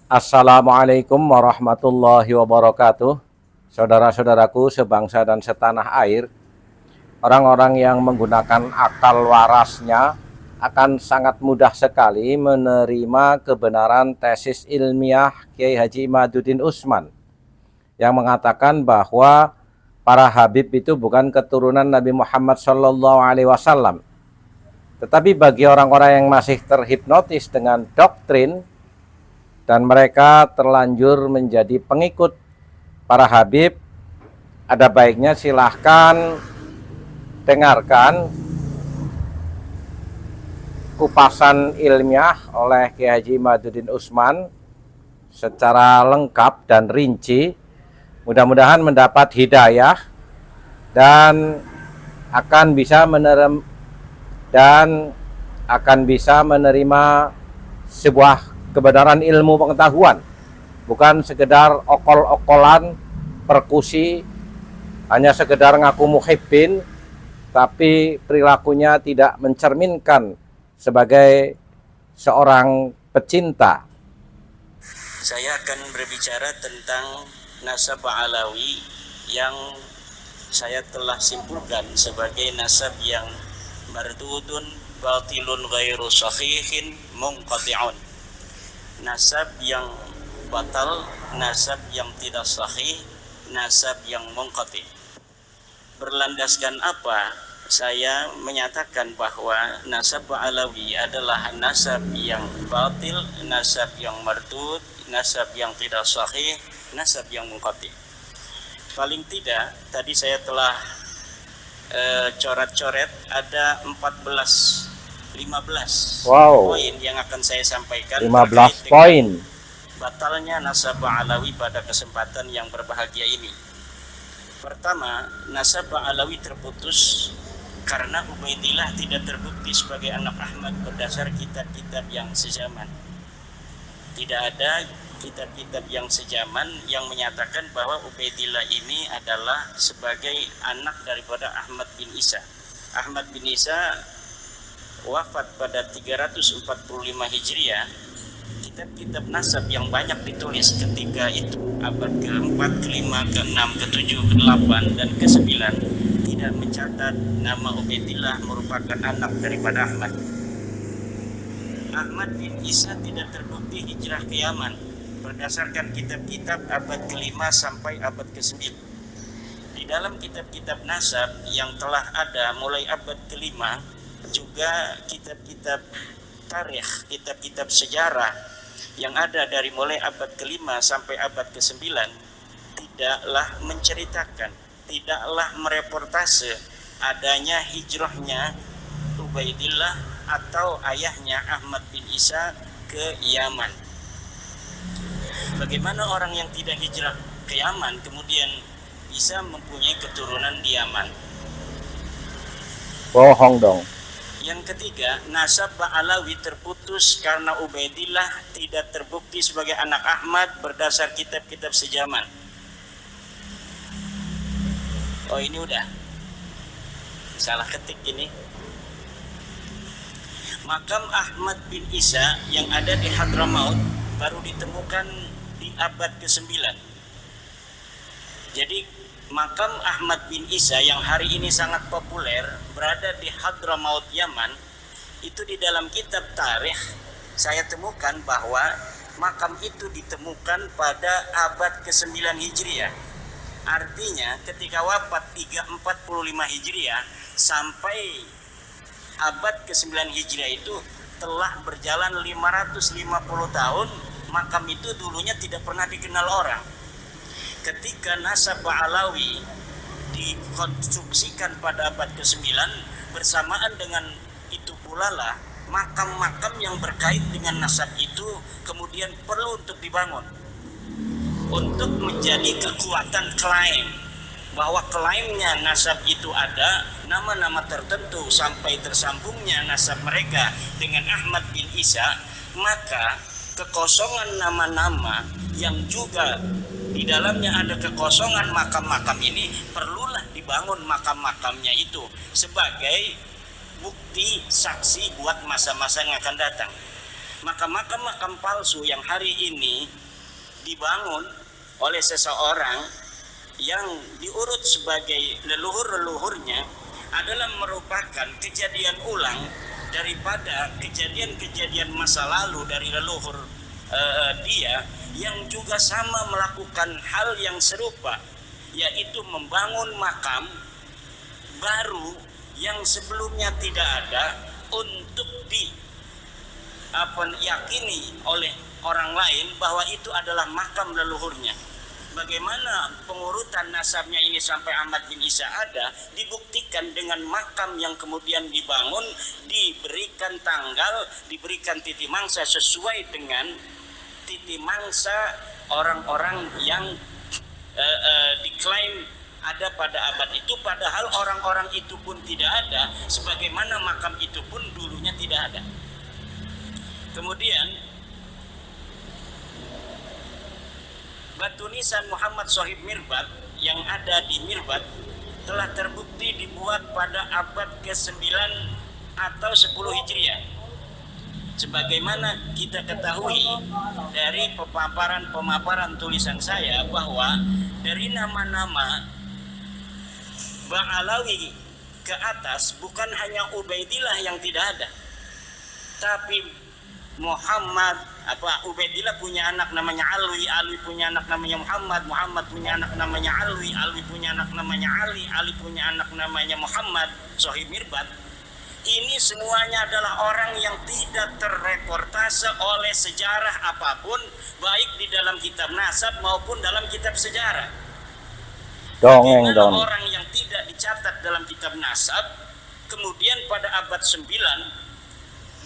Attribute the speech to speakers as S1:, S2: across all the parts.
S1: Assalamualaikum warahmatullahi wabarakatuh. Saudara-saudaraku sebangsa dan setanah air, orang-orang yang menggunakan akal warasnya akan sangat mudah sekali menerima kebenaran tesis ilmiah Kiai Haji Imaduddin Utsman yang mengatakan bahwa para habib itu bukan keturunan Nabi Muhammad SAW. Tetapi bagi orang-orang yang masih terhipnotis dengan doktrin dan mereka terlanjur menjadi pengikut para habib, ada baiknya silahkan dengarkan kupasan ilmiah oleh Kiai Haji Imaduddin Utsman secara lengkap dan rinci. Mudah-mudahan mendapat hidayah dan akan bisa menerima sebuah kebenaran ilmu pengetahuan, bukan sekedar okol-okolan, perkusi, hanya sekedar ngaku muhibbin, tapi perilakunya tidak mencerminkan sebagai seorang pecinta.
S2: Saya akan berbicara tentang nasab Alawi yang saya telah simpulkan sebagai nasab yang mardudun batilun ghairu sahihin munqati'un. Nasab yang batal, nasab yang tidak sahih, nasab yang munqati. Berlandaskan apa saya menyatakan bahwa nasab Alawi adalah nasab yang batil, nasab yang mardud, nasab yang tidak sahih, nasab yang munqati? Paling tidak tadi saya telah coret-coret ada 15 poin yang akan saya sampaikan.
S1: 15 poin
S2: batalnya nasab Alawi pada kesempatan yang berbahagia ini. Pertama, nasab Alawi terputus karena Ubaidillah tidak terbukti sebagai anak Ahmad berdasar kitab-kitab yang sezaman. Tidak ada kitab-kitab yang sezaman yang menyatakan bahwa Ubaidillah ini adalah sebagai anak daripada Ahmad bin Isa. Ahmad bin Isa wafat pada 345 Hijriah. Kitab-kitab nasab yang banyak ditulis ketika itu abad ke-4, ke-5, ke-6, ke-7, ke-8 dan ke-9 tidak mencatat nama Ubaidillah merupakan anak daripada Ahmad. Ahmad bin Isa tidak terbukti hijrah ke Yaman berdasarkan kitab-kitab abad ke-5 sampai abad ke-9. Di dalam kitab-kitab nasab yang telah ada mulai abad ke-5, juga kitab-kitab tarikh, kitab-kitab sejarah yang ada dari mulai abad ke-5 sampai abad ke-9 tidaklah menceritakan, tidaklah mereportase adanya hijrahnya Ubaidillah atau ayahnya Ahmad bin Isa ke Yaman. Bagaimana orang yang tidak hijrah ke Yaman kemudian bisa mempunyai keturunan di Yaman?
S1: Bohong dong.
S2: Yang ketiga, nasab Alawi terputus karena Ubaidillah tidak terbukti sebagai anak Ahmad berdasar kitab-kitab sejaman. Oh, ini udah salah ketik ini. Makam Ahmad bin Isa yang ada di Hadramaut baru ditemukan di abad ke-9. Jadi makam Ahmad bin Isa yang hari ini sangat populer berada di Hadramaut Yaman, itu di dalam kitab tarikh saya temukan bahwa makam itu ditemukan pada abad ke-9 Hijriah. Artinya ketika wafat 345 Hijriah sampai abad ke-9 Hijriah itu telah berjalan 550 tahun, makam itu dulunya tidak pernah dikenal orang. Ketika nasab Alawi dikonstruksikan pada abad ke-9, bersamaan dengan itu pula lah makam-makam yang berkait dengan nasab itu kemudian perlu untuk dibangun untuk menjadi kekuatan klaim bahwa klaimnya nasab itu ada nama-nama tertentu sampai tersambungnya nasab mereka dengan Ahmad bin Isa, maka kekosongan nama-nama yang juga di dalamnya ada kekosongan makam-makam ini perlulah dibangun makam-makamnya itu sebagai bukti saksi buat masa-masa yang akan datang. Maka makam-makam palsu yang hari ini dibangun oleh seseorang yang diurut sebagai leluhur-leluhurnya adalah merupakan kejadian ulang daripada kejadian-kejadian masa lalu dari leluhur dia yang juga sama melakukan hal yang serupa, yaitu membangun makam baru yang sebelumnya tidak ada untuk yakini oleh orang lain bahwa itu adalah makam leluhurnya. Bagaimana pengurutan nasabnya ini sampai Ahmad bin Isa ada dibuktikan dengan makam yang kemudian dibangun, diberikan tanggal, diberikan titi mangsa sesuai dengan titi mangsa orang-orang yang diklaim ada pada abad itu, padahal orang-orang itu pun tidak ada, sebagaimana makam itu pun dulunya tidak ada. Kemudian batu nisan Muhammad Shahib Mirbat yang ada di Mirbat telah terbukti dibuat pada abad ke-9 atau 10 Hijriah. Sebagaimana kita ketahui dari pemaparan tulisan saya bahwa dari nama-nama Ba'alawi ke atas bukan hanya Ubaidillah yang tidak ada, tapi Ubaidillah punya anak namanya Alwi, Alwi punya anak namanya Muhammad, Muhammad punya anak namanya Alwi, Alwi punya anak namanya Ali, Ali punya anak namanya Muhammad Shahib Mirbat. Ini semuanya adalah orang yang tidak terreportase oleh sejarah apapun, baik di dalam kitab nasab maupun dalam kitab sejarah. Bagaimana orang yang tidak dicatat dalam kitab nasab kemudian pada abad 9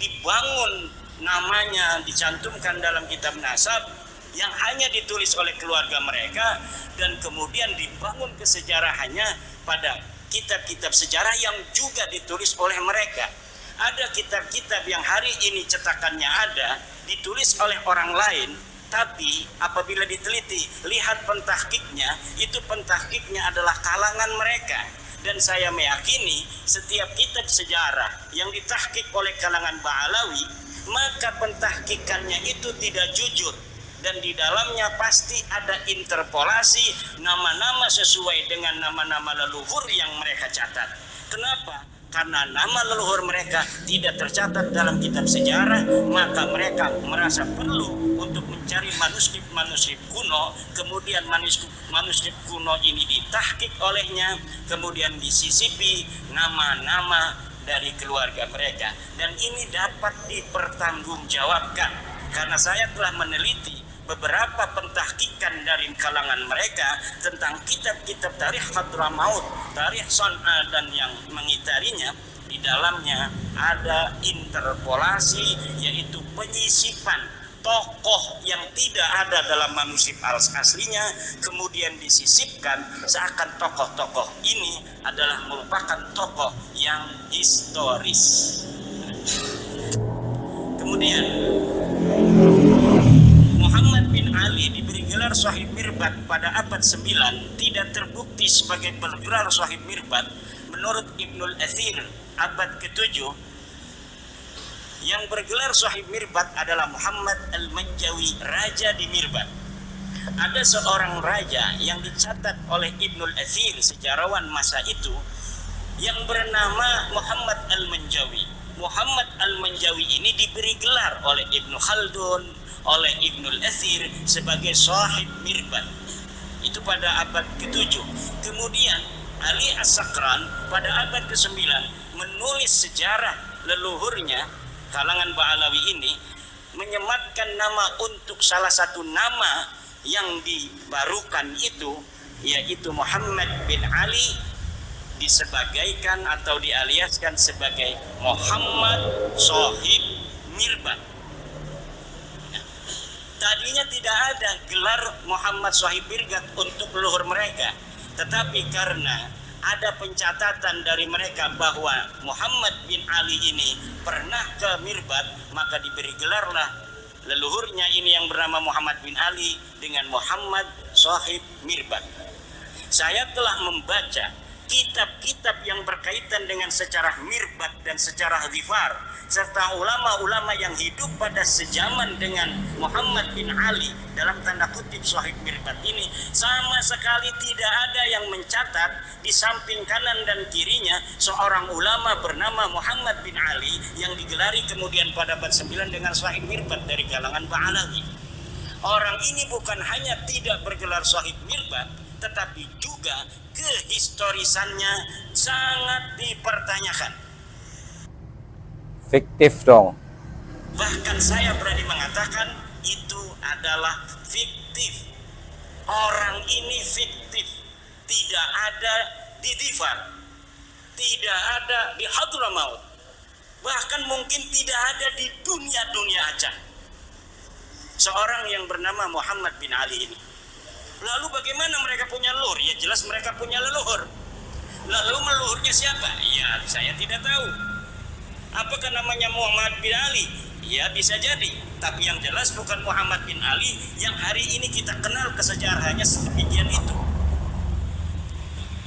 S2: dibangun namanya, dicantumkan dalam kitab nasab yang hanya ditulis oleh keluarga mereka, dan kemudian dibangun kesejarahannya pada kitab-kitab sejarah yang juga ditulis oleh mereka. Ada kitab-kitab yang hari ini cetakannya ada, ditulis oleh orang lain, tapi apabila diteliti, lihat pentahkiknya, itu pentahkiknya adalah kalangan mereka. Dan saya meyakini setiap kitab sejarah yang ditahkik oleh kalangan Ba'alawi, maka pentahkikannya itu tidak jujur, dan di dalamnya pasti ada interpolasi nama-nama sesuai dengan nama-nama leluhur yang mereka catat. Kenapa? Karena nama leluhur mereka tidak tercatat dalam kitab sejarah, maka mereka merasa perlu untuk mencari manuskrip-manuskrip kuno, kemudian manuskrip kuno ini ditahkik olehnya, kemudian disisipi nama-nama dari keluarga mereka, dan ini dapat dipertanggungjawabkan karena saya telah meneliti beberapa pentahkikan dari kalangan mereka tentang kitab-kitab tarikh Hadramaut, tarikh Son'a dan yang mengitarinya. Di dalamnya ada interpolasi, yaitu penyisipan tokoh yang tidak ada dalam manuskrip aslinya, kemudian disisipkan seakan tokoh-tokoh ini adalah merupakan tokoh yang historis. Kemudian Muhammad bin Ali diberi gelar Shahib Mirbat pada abad 9 tidak terbukti sebagai bergelar Shahib Mirbat. Menurut Ibnul Athir abad ke-7, yang bergelar Shahib Mirbat adalah Muhammad Al-Manjawi, raja di Mirbat. Ada seorang raja yang dicatat oleh Ibnul Athir, sejarawan masa itu, yang bernama Muhammad Al-Manjawi. Muhammad Al-Manjawi ini diberi gelar oleh Ibnu Khaldun, oleh Ibnul Athir sebagai Shahib Mirbat. Itu pada abad ke-7. Kemudian Ali As-Sakran pada abad ke-9 menulis sejarah leluhurnya, kalangan Ba'alawi ini, menyematkan nama untuk salah satu nama yang dibarukan itu, yaitu Muhammad bin Ali, disebagaikan atau dialiaskan sebagai Muhammad Shahib Mirbat. Tadinya tidak ada gelar Muhammad Shahib Mirbat untuk leluhur mereka, tetapi karena ada pencatatan dari mereka bahwa Muhammad bin Ali ini pernah ke Mirbat, maka diberi gelarlah leluhurnya ini yang bernama Muhammad bin Ali dengan Muhammad Shahib Mirbat. Saya telah membaca kitab-kitab yang berkaitan dengan sejarah mirbat dan sejarah dhifar, serta ulama-ulama yang hidup pada sejaman dengan Muhammad bin Ali dalam tanda kutip sahib mirbat ini, sama sekali tidak ada yang mencatat di samping kanan dan kirinya seorang ulama bernama Muhammad bin Ali yang digelari kemudian pada abad 9 dengan sahib mirbat dari kalangan Ba'alawi. Orang ini bukan hanya tidak bergelar sahib mirbat, tetapi juga kehistorisannya sangat dipertanyakan.
S1: Fiktif dong.
S2: Bahkan saya berani mengatakan itu adalah fiktif. Orang ini fiktif. Tidak ada di Dhifar, tidak ada di Hadramaut, bahkan mungkin tidak ada di dunia Aceh. Seorang yang bernama Muhammad bin Ali ini. Lalu bagaimana mereka punya leluhur? Ya jelas mereka punya leluhur. Lalu leluhurnya siapa? Ya saya tidak tahu. Apakah namanya Muhammad bin Ali? Ya bisa jadi. Tapi yang jelas bukan Muhammad bin Ali yang hari ini kita kenal kesejarahnya sedemikian itu.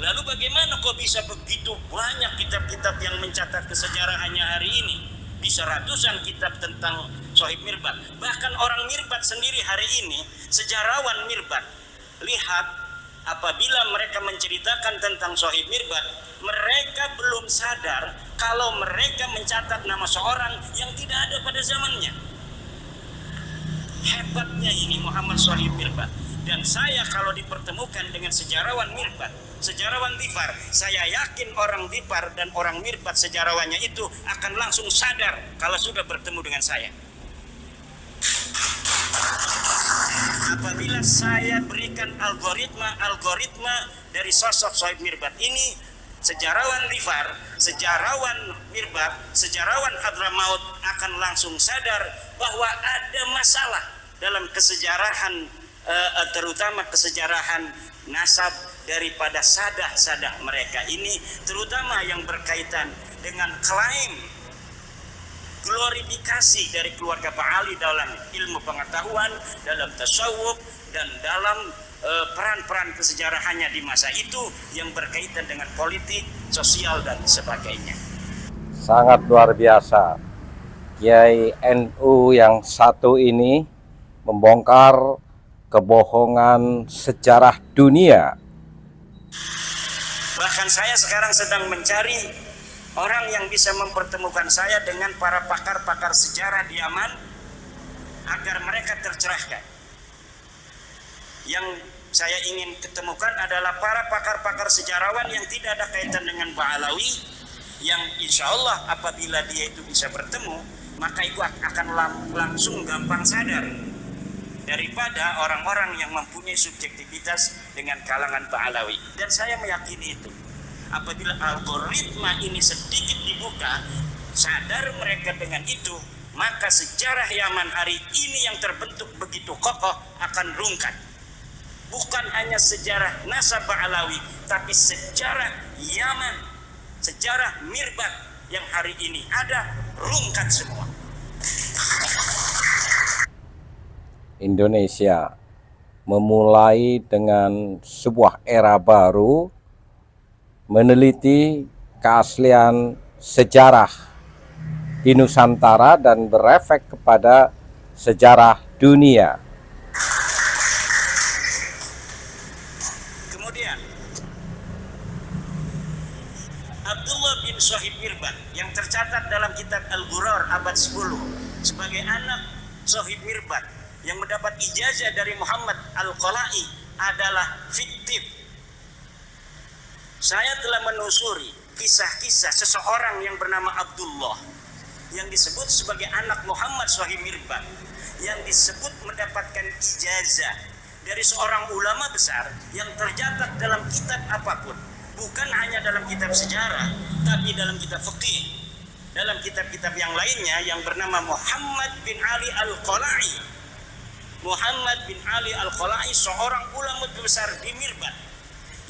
S2: Lalu bagaimana kok bisa begitu banyak kitab-kitab yang mencatat kesejarahannya hari ini? Bisa ratusan kitab tentang sahib mirbat. Bahkan orang mirbat sendiri hari ini, sejarawan mirbat, lihat apabila mereka menceritakan tentang sahib mirbat, mereka belum sadar kalau mereka mencatat nama seorang yang tidak ada pada zamannya. Hebatnya ini Muhammad sahib mirbat. Dan saya kalau dipertemukan dengan sejarawan mirbat, sejarawan Dhifar, saya yakin orang Dhifar dan orang mirbat sejarawannya itu akan langsung sadar kalau sudah bertemu dengan saya. Apabila saya berikan algoritma dari sosok sahib mirbat ini, sejarawan Dhifar, sejarawan mirbat, sejarawan Hadramaut akan langsung sadar bahwa ada masalah dalam kesejarahan, terutama kesejarahan nasab daripada sadah-sadah mereka ini, terutama yang berkaitan dengan klaim glorifikasi dari keluarga Pak Ali dalam ilmu pengetahuan, dalam tasawuf, dan dalam peran-peran kesejarahannya di masa itu yang berkaitan dengan politik, sosial, dan sebagainya.
S1: Sangat luar biasa. Kiai NU yang satu ini membongkar kebohongan sejarah dunia.
S2: Bahkan saya sekarang sedang mencari orang yang bisa mempertemukan saya dengan para pakar-pakar sejarah di Yaman agar mereka tercerahkan. Yang saya ingin ketemukan adalah para pakar-pakar sejarawan yang tidak ada kaitan dengan Ba'alawi, yang insya Allah apabila dia itu bisa bertemu, maka itu akan langsung gampang sadar daripada orang-orang yang mempunyai subjektivitas dengan kalangan Ba'alawi. Dan saya meyakini itu. Apabila algoritma ini sedikit dibuka, sadar mereka dengan itu, maka sejarah Yaman hari ini yang terbentuk begitu kokoh akan rungkat. Bukan hanya sejarah nasab Ba'alawi, tapi sejarah Yaman, sejarah mirbat yang hari ini ada, rungkat semua.
S1: Indonesia memulai dengan sebuah era baru, meneliti keaslian sejarah di Nusantara dan berefek kepada sejarah dunia.
S2: Kemudian Abdullah bin Sahib Mirbat yang tercatat dalam kitab Al-Ghurar abad 10 sebagai anak Sahib Mirbat yang mendapat ijazah dari Muhammad Al-Qala'i adalah fiktif. Saya telah menelusuri kisah-kisah seseorang yang bernama Abdullah yang disebut sebagai anak Muhammad Sahib Mirbat, yang disebut mendapatkan ijazah dari seorang ulama besar yang tercatat dalam kitab apapun, bukan hanya dalam kitab sejarah, tapi dalam kitab fikih, dalam kitab-kitab yang lainnya, yang bernama Muhammad bin Ali Al-Qala'i. Muhammad bin Ali Al-Qala'i seorang ulama besar di Mirbat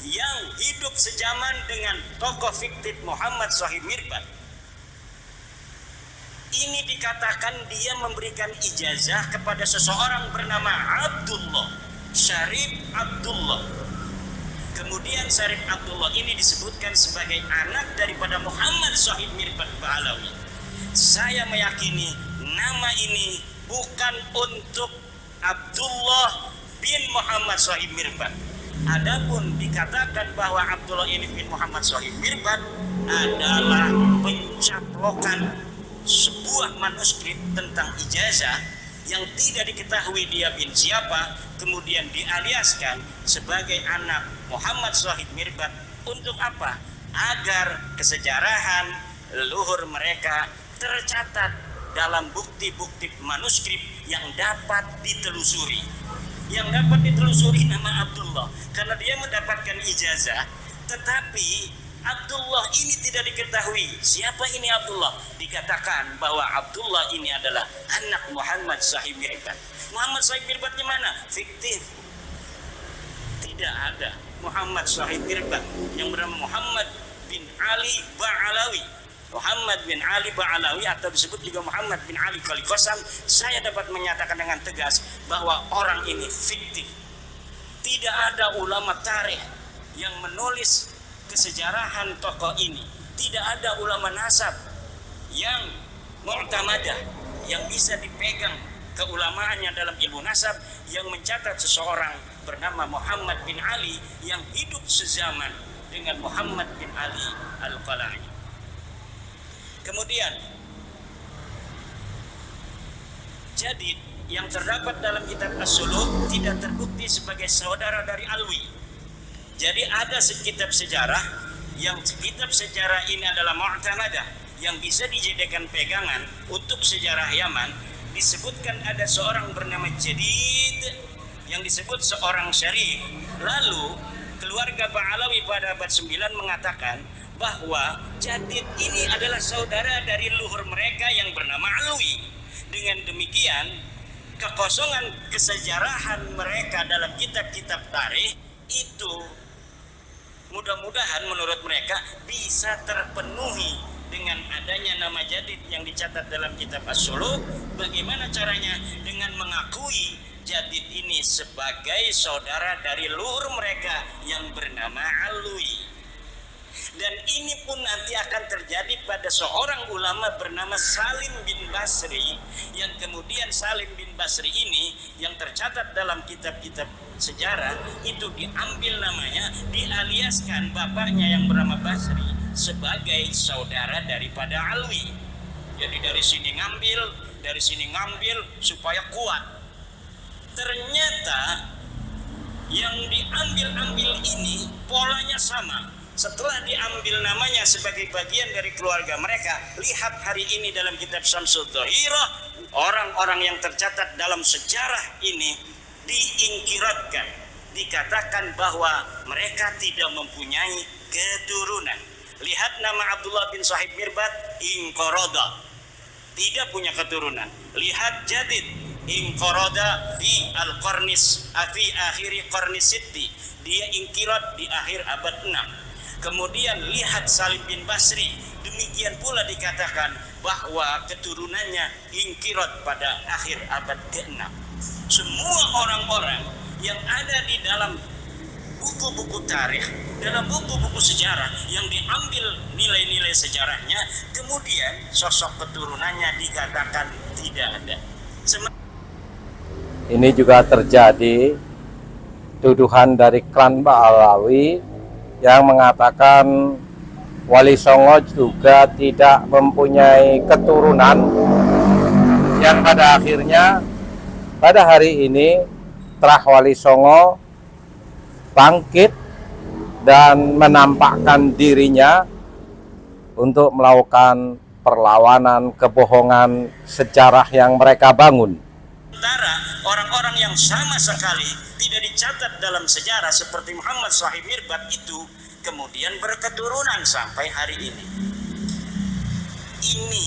S2: yang hidup sejaman dengan tokoh fiktif Muhammad Sahib Mirbat. Ini dikatakan dia memberikan ijazah kepada seseorang bernama Abdullah, Syarif Abdullah. Kemudian Syarif Abdullah ini disebutkan sebagai anak daripada Muhammad Shahid Mirbat Ba'alawi. Saya meyakini nama ini bukan untuk Abdullah bin Muhammad Shahid Mirbat. Adapun dikatakan bahwa Abdullah ini bin Muhammad Shahid Mirbat adalah pencaplokan sebuah manuskrip tentang ijazah yang tidak diketahui dia bin siapa, kemudian dialiaskan sebagai anak Muhammad Shahid Mirbat. Untuk apa? Agar kesejarahan leluhur mereka tercatat dalam bukti-bukti manuskrip yang dapat ditelusuri. Yang dapat ditelusuri nama Abdullah karena dia mendapatkan ijazah, tetapi Abdullah ini tidak diketahui siapa ini Abdullah. Dikatakan bahwa Abdullah ini adalah anak Muhammad Shahid Mirbat. Muhammad Shahid Mirbatnya mana? Fiktif. Tidak ada Muhammad Shahid Mirbat yang bernama Muhammad bin Ali Ba'alawi. Muhammad bin Ali Ba'alawi atau disebut juga Muhammad bin Ali Khalikosam. Saya dapat menyatakan dengan tegas bahwa orang ini fiktif. Tidak ada ulama tarikh yang menulis kesejarahan tokoh ini. Tidak ada ulama nasab yang mu'tamadah, yang bisa dipegang keulamaannya dalam ilmu nasab, yang mencatat seseorang bernama Muhammad bin Ali yang hidup sezaman dengan Muhammad bin Ali Al-Qala'i. Kemudian Jadid yang terdapat dalam kitab As-Suluk tidak terbukti sebagai saudara dari Alwi. Jadi ada kitab sejarah yang kitab sejarah ini adalah mu'tamadah yang bisa dijadikan pegangan untuk sejarah Yaman. Disebutkan ada seorang bernama Jadid yang disebut seorang syarif. Lalu keluarga Ba'alawi pada abad 9 mengatakan bahwa Jadid ini adalah saudara dari leluhur mereka yang bernama Alwi. Dengan demikian, kekosongan kesejarahan mereka dalam kitab-kitab tarikh itu mudah-mudahan menurut mereka bisa terpenuhi dengan adanya nama Jadid yang dicatat dalam kitab As-Suluk. Bagaimana caranya? Dengan mengakui Jadid ini sebagai saudara dari leluhur mereka yang bernama Alwi. Dan ini pun nanti akan terjadi pada seorang ulama bernama Salim bin Basri, yang kemudian Salim bin Basri ini yang tercatat dalam kitab-kitab sejarah itu diambil namanya, dialiaskan bapaknya yang bernama Basri sebagai saudara daripada Alwi. Jadi dari sini ngambil supaya kuat. Ternyata yang diambil ini polanya sama. Setelah diambil namanya sebagai bagian dari keluarga mereka, lihat hari ini dalam kitab Syamsul Dhahirah, orang-orang yang tercatat dalam sejarah ini diingkiratkan, dikatakan bahwa mereka tidak mempunyai keturunan. Lihat nama Abdullah bin Shahid Mirbat, inqarada, tidak punya keturunan. Lihat Jadid, inqarada fi al-qarnis fi akhiri qarnis sitti, dia ingkirat di akhir abad 6. Kemudian lihat Salim bin Basri, demikian pula dikatakan bahwa keturunannya ingkirat pada akhir abad ke-6. Semua orang-orang yang ada di dalam buku-buku tarikh, dalam buku-buku sejarah yang diambil nilai-nilai sejarahnya, kemudian sosok keturunannya dikatakan tidak ada.
S1: Ini juga terjadi tuduhan dari klan Ba'alawi yang mengatakan Wali Songo juga tidak mempunyai keturunan, yang pada akhirnya pada hari ini Trah Wali Songo bangkit dan menampakkan dirinya untuk melakukan perlawanan kebohongan sejarah yang mereka bangun.
S2: Sementara orang-orang yang sama sekali tidak dicatat dalam sejarah seperti Muhammad Shahid Mirbat itu kemudian berketurunan sampai hari ini. Ini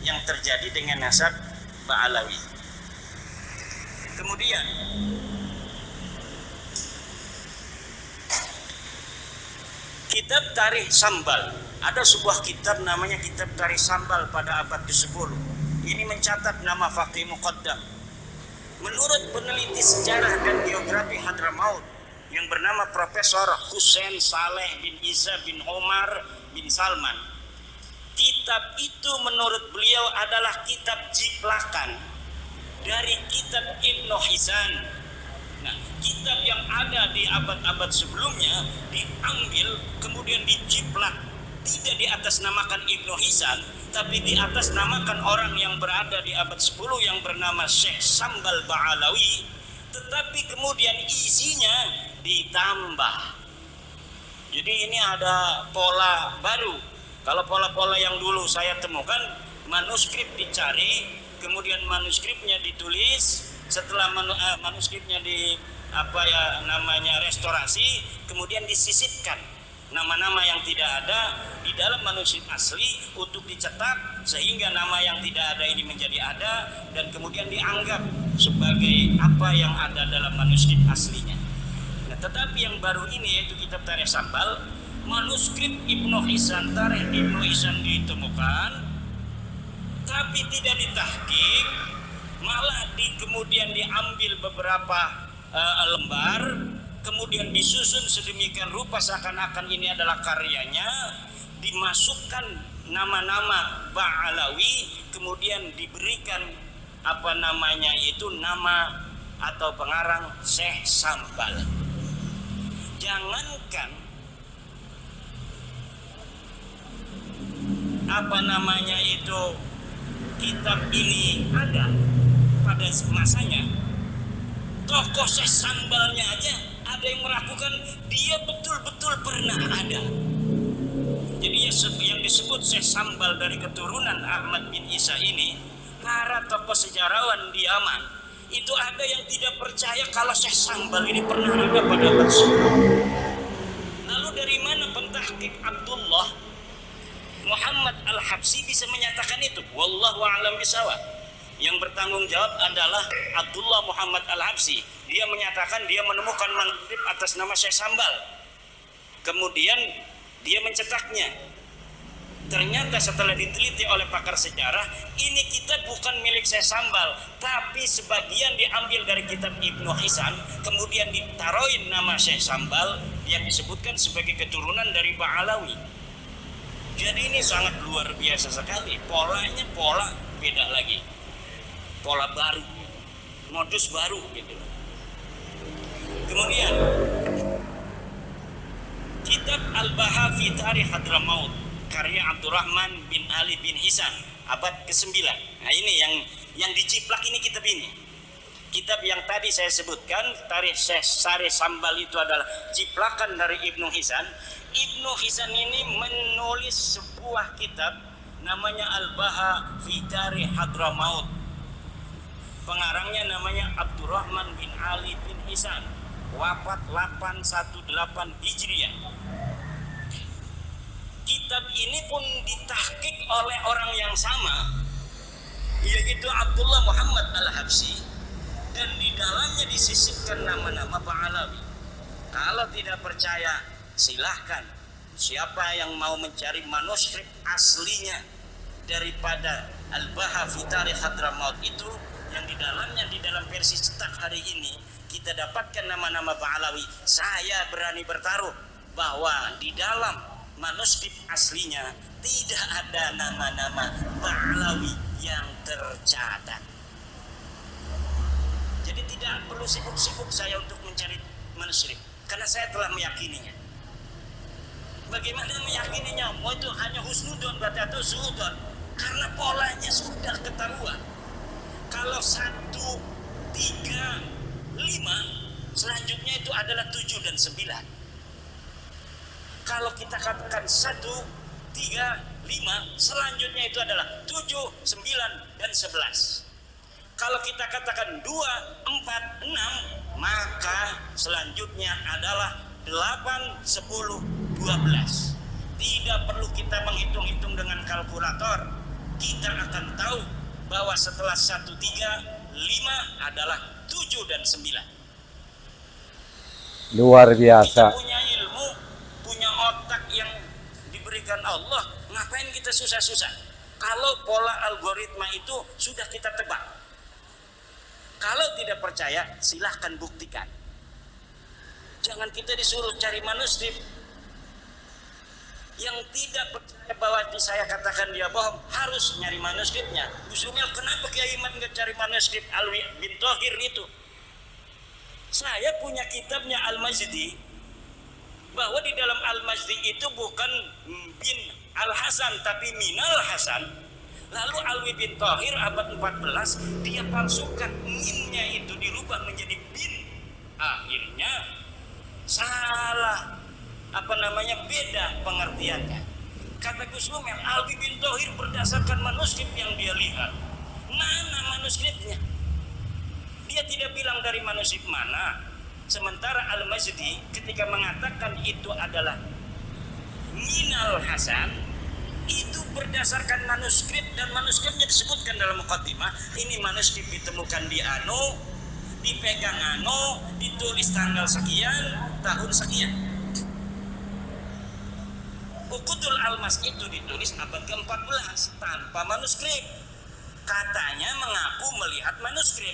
S2: yang terjadi dengan nasab Ba'alawi. Kemudian kitab Tarikh Sambal, ada sebuah kitab namanya kitab Tarikh Sambal pada abad ke-10. Ini mencatat nama Faqih Muqaddam. Menurut peneliti sejarah dan geografi Hadramaut, yang bernama Profesor Hussein Saleh bin Isa bin Omar bin Salman. Kitab itu menurut beliau adalah kitab jiplakan dari kitab Ibnu Hizan. Nah, kitab yang ada di abad-abad sebelumnya diambil kemudian dijiplak, tidak di atas namakan Ibnu Hizan, tapi di atas namakan orang yang berada di abad 10 yang bernama Syekh Sambal Ba'alawi, tetapi kemudian isinya ditambah. Jadi ini ada pola baru. Kalau pola-pola yang dulu saya temukan, manuskrip dicari, kemudian manuskripnya ditulis, setelah manuskripnya restorasi, kemudian disisipkan nama-nama yang tidak ada di dalam manuskrip asli untuk dicetak sehingga nama yang tidak ada ini menjadi ada dan kemudian dianggap sebagai apa yang ada dalam manuskrip aslinya. Nah, tetapi yang baru ini yaitu kitab Tarikh Sambal, manuskrip Ibnu Hizan, Tarikh Ibnu Hizan ditemukan, tapi tidak ditahqiq, malah kemudian diambil beberapa lembar, kemudian disusun sedemikian rupa seakan-akan ini adalah karyanya, dimasukkan nama-nama Ba'alawi, kemudian diberikan nama atau pengarang Syekh Sambal. Jangankan kitab ini ada pada masanya, tokoh Syekh Sambalnya aja ada yang meragukan dia betul-betul pernah ada. Jadi yang disebut Syekh Sambal dari keturunan Ahmad bin Isa ini, para tokoh sejarawan di Yaman itu ada yang tidak percaya kalau Syekh Sambal ini pernah ada pada Rasulullah. Lalu dari mana pentahqiq Abdullah Muhammad Al-Habsyi bisa menyatakan itu? Wallahu a'lam bishawab. Yang bertanggung jawab adalah Abdullah Muhammad Al-Habsyi. Dia menyatakan dia menemukan manuskrip atas nama Syekh Sambal. Kemudian dia mencetaknya. Ternyata setelah diteliti oleh pakar sejarah, ini kitab bukan milik Syekh Sambal, tapi sebagian diambil dari kitab Ibnu Hizan, kemudian ditaruhin nama Syekh Sambal yang disebutkan sebagai keturunan dari Ba'alawi. Jadi ini sangat luar biasa sekali. Polanya pola beda lagi. Pola baru, modus baru gitu. Kemudian kitab Al-Baha fi Tarikh Hadramaut karya Abdurrahman bin Ali bin Hisan abad ke-9. Nah ini yang dijiplak ini kitab ini. Kitab yang tadi saya sebutkan Tarikh Syekh Sambal itu adalah jiplakan dari Ibnu Hizan. Ibnu Hizan ini menulis sebuah kitab namanya Al-Baha fi Tarikh Hadramaut. Pengarangnya namanya Abdurrahman bin Ali bin Hisan, wafat 818 Hijriah. Kitab ini pun ditahqiq oleh orang yang sama, yaitu Abdullah Muhammad Al-Habsyi, dan di dalamnya disisipkan nama-nama Ba'alawi. Kalau tidak percaya, silahkan. Siapa yang mau mencari manuskrip aslinya daripada Al-Baha fi Tarikh Hadramaut itu, yang di dalamnya, di dalam versi cetak hari ini kita dapatkan nama-nama Ba'alawi. Saya berani bertaruh bahwa di dalam manuskrip aslinya tidak ada nama-nama Ba'alawi yang tercatat. Jadi tidak perlu sibuk-sibuk saya untuk mencari manuskrip, karena saya telah meyakininya. Bagaimana meyakininya? Oh, itu hanya husnudon, berarti itu suudon, karena polanya sudah ketahuan. Kalau 1, 3, 5, selanjutnya itu adalah 7 dan 9. Kalau kita katakan 1, 3, 5, selanjutnya itu adalah 7, 9, dan 11. Kalau kita katakan 2, 4, 6, maka selanjutnya adalah 8, 10, 12. Tidak perlu kita menghitung-hitung dengan kalkulator. Kita akan tahu bahwa setelah 1, 3, 5 adalah 7 dan 9.
S1: Luar biasa.
S2: Kita punya ilmu, punya otak yang diberikan Allah, ngapain kita susah-susah? Kalau pola algoritma itu sudah kita tebak. Kalau tidak percaya, silahkan buktikan. Jangan kita disuruh cari manuskrip. Yang tidak percaya bahwa saya katakan dia bohong harus nyari manuskripnya. Gus Umil, kenapa Kiai Iman nggak cari manuskrip Alwi bin Thohir itu? Saya punya kitabnya Al-Majdi, bahwa di dalam Al-Majdi itu bukan bin Al-Hasan tapi Minal Hasan. Lalu Alwi bin Thohir abad 14 dia palsukan, minnya itu dirubah menjadi bin. Akhirnya salah, beda pengertiannya. Kata Gus Umil, Alwi bin Thohir berdasarkan manuskrip yang dia lihat. Mana manuskripnya? Dia tidak bilang dari manuskrip mana. Sementara Al-Majdi ketika mengatakan itu adalah Minal Hasan, itu berdasarkan manuskrip, dan manuskripnya disebutkan dalam muqaddimah. Ini manuskrip ditemukan di Ano, dipegang Ano, ditulis tanggal sekian, tahun sekian. Uqudul Almas itu ditulis abad ke-14 tanpa manuskrip. Katanya mengaku melihat manuskrip,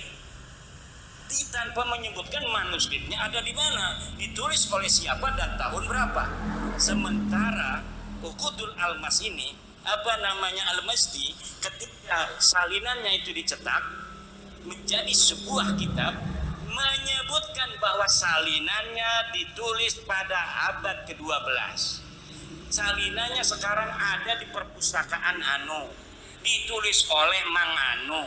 S2: tanpa menyebutkan manuskripnya ada di mana, ditulis oleh siapa dan tahun berapa. Sementara Uqudul Almas ini, Al-Majdi, ketika salinannya itu dicetak menjadi sebuah kitab, menyebutkan bahwa salinannya ditulis pada abad ke-12. Salinannya sekarang ada di perpustakaan Ano, ditulis oleh Mang Ano.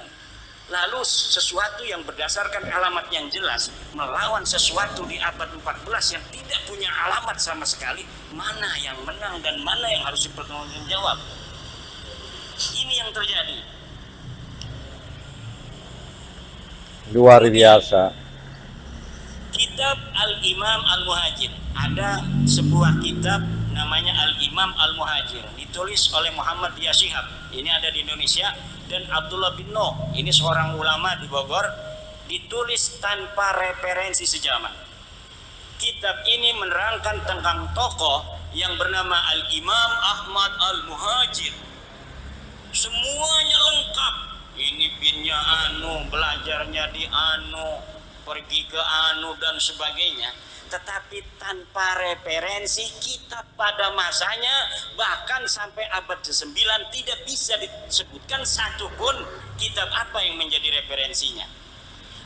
S2: Lalu sesuatu yang berdasarkan alamat yang jelas melawan sesuatu di abad 14 yang tidak punya alamat sama sekali, mana yang menang dan mana yang harus dipertanggungjawab? Ini yang terjadi.
S1: Luar biasa.
S2: Kitab Al-Imam Al-Muhajir, ada sebuah kitab namanya Al-Imam Al-Muhajir, ditulis oleh Muhammad Yashihab, ini ada di Indonesia, dan Abdullah bin Noh, ini seorang ulama di Bogor, ditulis tanpa referensi sejarah. Kitab ini menerangkan tentang tokoh yang bernama Al-Imam Ahmad Al-Muhajir. Semuanya lengkap. Ini binnya Anu, belajarnya di Anu, pergi ke Anu dan sebagainya. Tetapi tanpa referensi kitab pada masanya, bahkan sampai abad ke-9 tidak bisa disebutkan satupun kitab apa yang menjadi referensinya.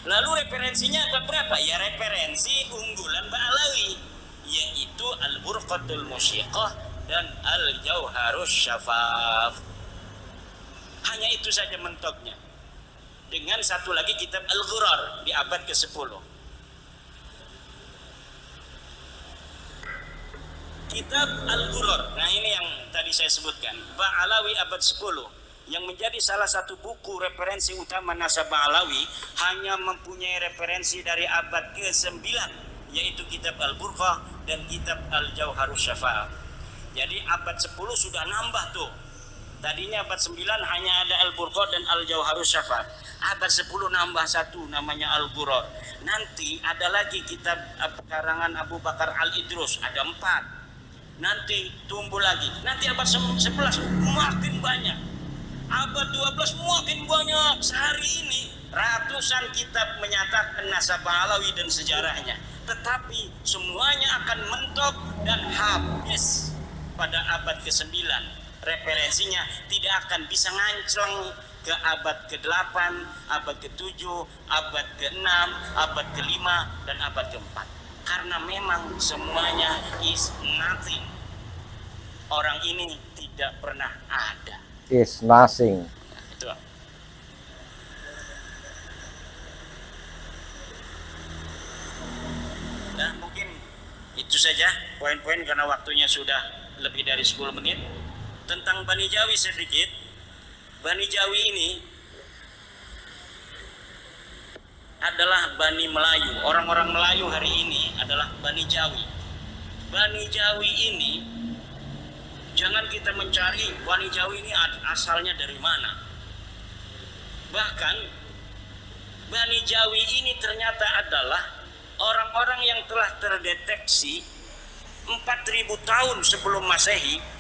S2: Lalu referensinya ada berapa? Ya referensi unggulan Ba'alawi, yaitu Al-Burqatul Musyiqah dan Al-Jauharus Syafaf. Hanya itu saja mentoknya. Dengan satu lagi kitab Al-Ghurar di abad ke-10. Kitab Al-Ghurar, nah ini yang tadi saya sebutkan, Ba'alawi abad 10, yang menjadi salah satu buku referensi utama nasab Ba'alawi, hanya mempunyai referensi dari abad ke-9, yaitu kitab Al-Burqah dan kitab Al-Jauharus Syafa'ah. Jadi abad 10 sudah nambah tuh. Tadinya abad 9 hanya ada Al-Burqah dan Al-Jauharus Syafa'ah. Abad 10 nambah satu, namanya Al-Ghurar. Nanti ada lagi kitab karangan Abu Bakar Al-Idrus, ada 4. Nanti tumbuh lagi. Nanti abad 11 makin banyak. Abad 12 makin banyak. Sehari ini ratusan kitab menyatakan nasab Ba'alawi dan sejarahnya. Tetapi semuanya akan mentok dan habis pada abad ke-9. Referensinya tidak akan bisa nganclong ke abad ke-8, abad ke-7, abad ke-6, abad ke-5, dan abad ke-4. Karena memang semuanya is nothing. Orang ini tidak pernah ada.
S1: Is nothing.
S2: Itu. Nah, mungkin itu saja poin-poin karena waktunya sudah lebih dari 10 menit. Tentang Bani Jawi sedikit. Bani Jawi ini adalah Bani Melayu. Orang-orang Melayu hari ini adalah Bani Jawi. Bani Jawi ini, jangan kita mencari Bani Jawi ini asalnya dari mana. Bahkan Bani Jawi ini ternyata adalah orang-orang yang telah terdeteksi 4.000 tahun sebelum Masehi.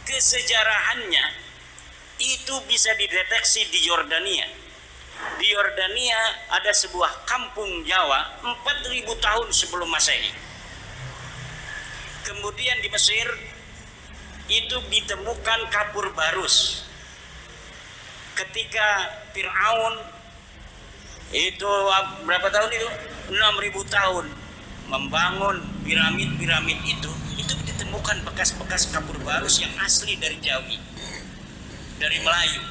S2: Kesejarahannya itu bisa dideteksi di Yordania. Di Yordania ada sebuah kampung Jawa 4.000 tahun sebelum Masehi. Kemudian di Mesir itu ditemukan kapur barus. Ketika Fir'aun itu berapa tahun itu? 6.000 tahun membangun piramid-piramid itu ditemukan bekas-bekas kapur barus yang asli dari Jawi, dari Melayu.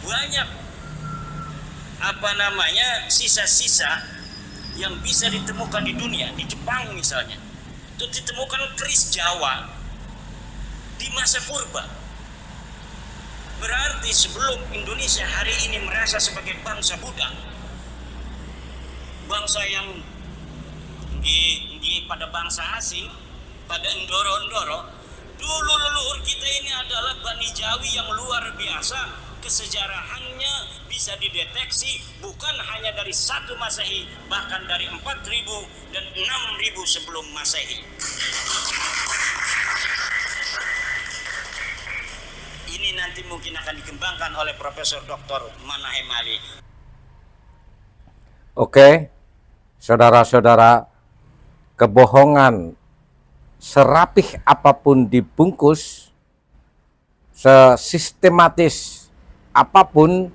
S2: Banyak sisa-sisa yang bisa ditemukan di dunia. Di Jepang misalnya itu ditemukan keris Jawa di masa purba. Berarti sebelum Indonesia hari ini merasa sebagai bangsa Buddha, bangsa yang pada bangsa asing, pada Ndoro-Ndoro, dulu leluhur kita ini adalah Bani Jawi yang luar biasa. Kesejarahannya bisa dideteksi bukan hanya dari 1 Masehi, bahkan dari 4.000 dan 6.000 sebelum Masehi. Ini nanti mungkin akan dikembangkan oleh Profesor Dr. Manahem Ali.
S1: Oke, saudara-saudara, kebohongan serapih apapun dibungkus, sesistematis apapun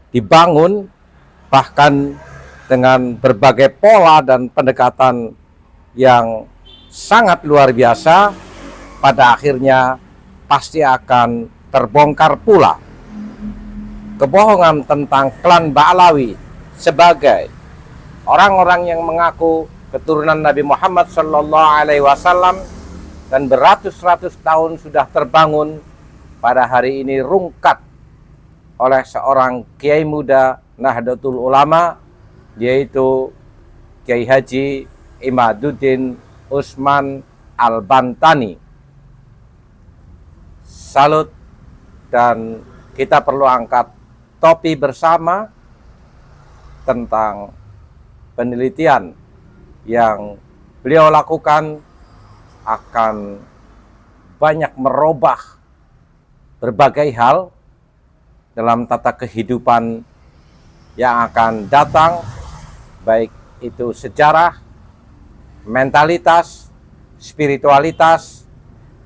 S1: dibangun, bahkan dengan berbagai pola dan pendekatan yang sangat luar biasa, pada akhirnya pasti akan terbongkar pula. Kebohongan tentang klan Ba'alawi sebagai orang-orang yang mengaku keturunan Nabi Muhammad SAW dan beratus-ratus tahun sudah terbangun, pada hari ini rungkat oleh seorang kiai muda Nahdlatul Ulama, yaitu Kiai Haji Imaduddin Usman Al-Bantani. Salut, dan kita perlu angkat topi bersama tentang penelitian yang beliau lakukan akan banyak merubah berbagai hal dalam tata kehidupan yang akan datang, baik itu sejarah, mentalitas, spiritualitas,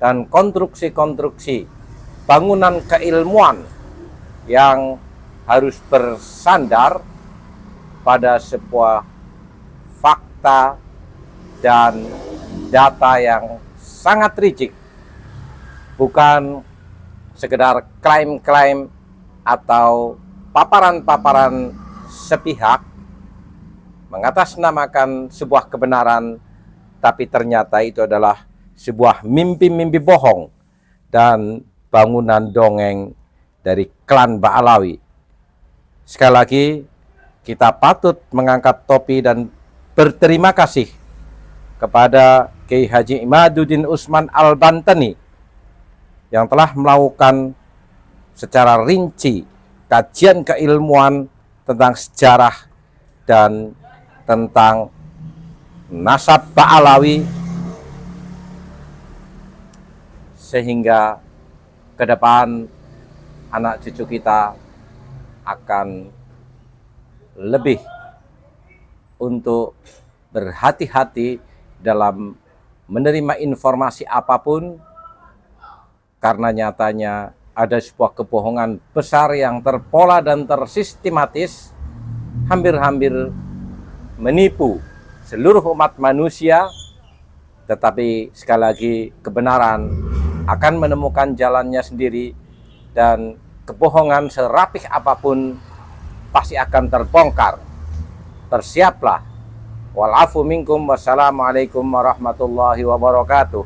S1: dan konstruksi-konstruksi bangunan keilmuan yang harus bersandar pada sebuah fakta dan data yang sangat rigid, bukan sekedar klaim-klaim atau paparan-paparan sepihak mengatasnamakan sebuah kebenaran, tapi ternyata itu adalah sebuah mimpi-mimpi bohong dan bangunan dongeng dari klan Ba'alawi. Sekali lagi, kita patut mengangkat topi dan berterima kasih kepada Kiai Haji Imaduddin Usman Al-Bantani yang telah melakukan secara rinci kajian keilmuan tentang sejarah dan tentang nasab Ba'alawi, sehingga ke depan anak cucu kita akan lebih untuk berhati-hati dalam menerima informasi apapun, karena nyatanya ada sebuah kebohongan besar yang terpola dan tersistematis, hampir-hampir menipu seluruh umat manusia. Tetapi sekali lagi, kebenaran akan menemukan jalannya sendiri, dan kebohongan serapih apapun pasti akan terbongkar. Bersiaplah. Wal afu minkum, wassalamualaikum warahmatullahi wabarakatuh.